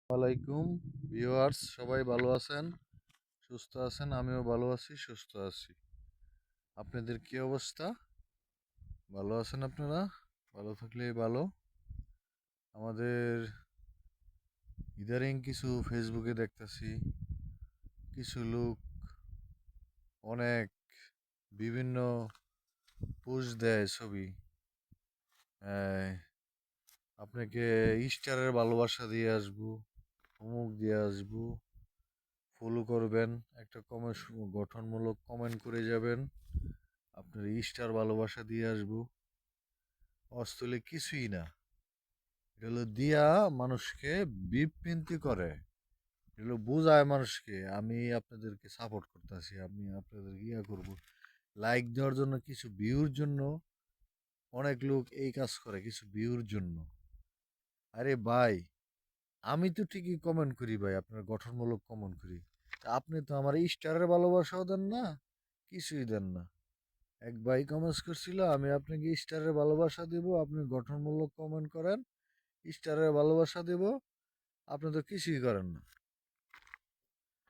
ওয়ালাইকুম ভিউয়ার্স, সবাই ভালো আছেন, সুস্থ আছেন? আমিও ভালো আছি, সুস্থ আছি। আপনাদের কি অবস্থা? ভালো আছেন আপনারা? ভালো থাকলেই ভালো। আমাদের ইদারিং কিছু ফেসবুকে দেখতেছি কিছু লোক অনেক বিভিন্ন পোস্ট দেয় ছবি। আহ, আপনাকে ইস্টারের ভালোবাসা দিয়ে আসবো, অমুক দিয়ে আসবো, ফলো করবেন, একটা কমেন্ট, গঠনমূলক কমেন্ট করে যাবেন, আপনার ইস্টার ভালোবাসা দিয়ে আসবো। অস্থলে কিছুই না। এটা হলো দিয়া মানুষকে বিভ্রান্তি করে, এটা হলো বোঝায় মানুষকে আমি আপনাদেরকে সাপোর্ট করতেছি, আমি আপনাদের ইয়া করব, লাইক দেওয়ার জন্য, কিছু ভিউর জন্য। অনেক লোক এই কাজ করে কিছু ভিউর জন্য। আরে ভাই, আমি তো ঠিকই কমেন্ট করি ভাই, আপনার গঠনমূলক কমেন্ট করি। তা আপনি তো আমার স্টারের ভালোবাসাও দেন না, কিছুই দেন না। এক ভাই কমেন্টস করছিল আমি আপনাকে স্টারের ভালোবাসা দিব, আপনি গঠনমূলক কমেন্ট করেন, স্টারের ভালোবাসা দেব। আপনি তো কিছুই করেন না।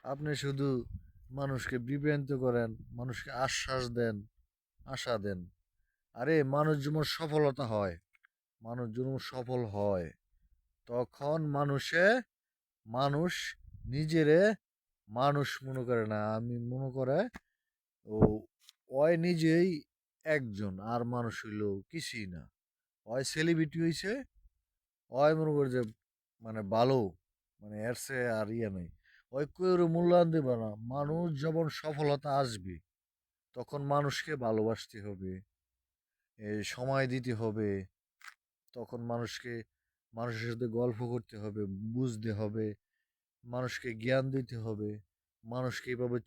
আপনি শুধু মানুষকে বিভ্রান্ত করেন, মানুষকে আশ্বাস দেন, আশা দেন। আরে মানুষ যেমন সফলতা হয়, মানুষ যেমন সফল হয়, তখন মানুষ নিজেরে মানুষ মনে করে না, আমি মনে করে ও ওই নিজেই একজন, আর মানুষ হইল কিছুই না। ওই সেলিব্রিটি হইছে, ওই মনে করে যে মানে ভালো, মানে এর সে আর ইয়ে নেই। ওই কেউ মূল্যায়ন দেবে না। মানুষ যখন সফলতা আসবে, তখন মানুষকে ভালোবাসতে হবে, সময় দিতে হবে। তখন মানুষের সাথে গল্প করতে হবে, বুঝতে হবে, মানুষকে জ্ঞান দিতে হবে, মানুষ কিভাবে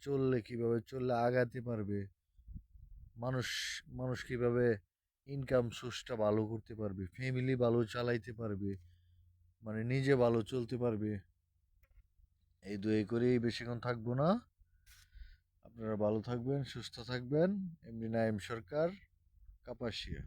চললে আগাতে পারবে, মানুষ মানুষ কিভাবে ইনকাম সোর্সটা ভালো করতে পারবে, ফ্যামিলি ভালো চালাইতে পারবে, মানে নিজে ভালো চলতে পারবে। এই দোয়া করেই বেশিক্ষণ থাকবো না। আপনারা ভালো থাকবেন, সুস্থ থাকবেন। এমনি নাইম সরকার, কাপাসিয়া।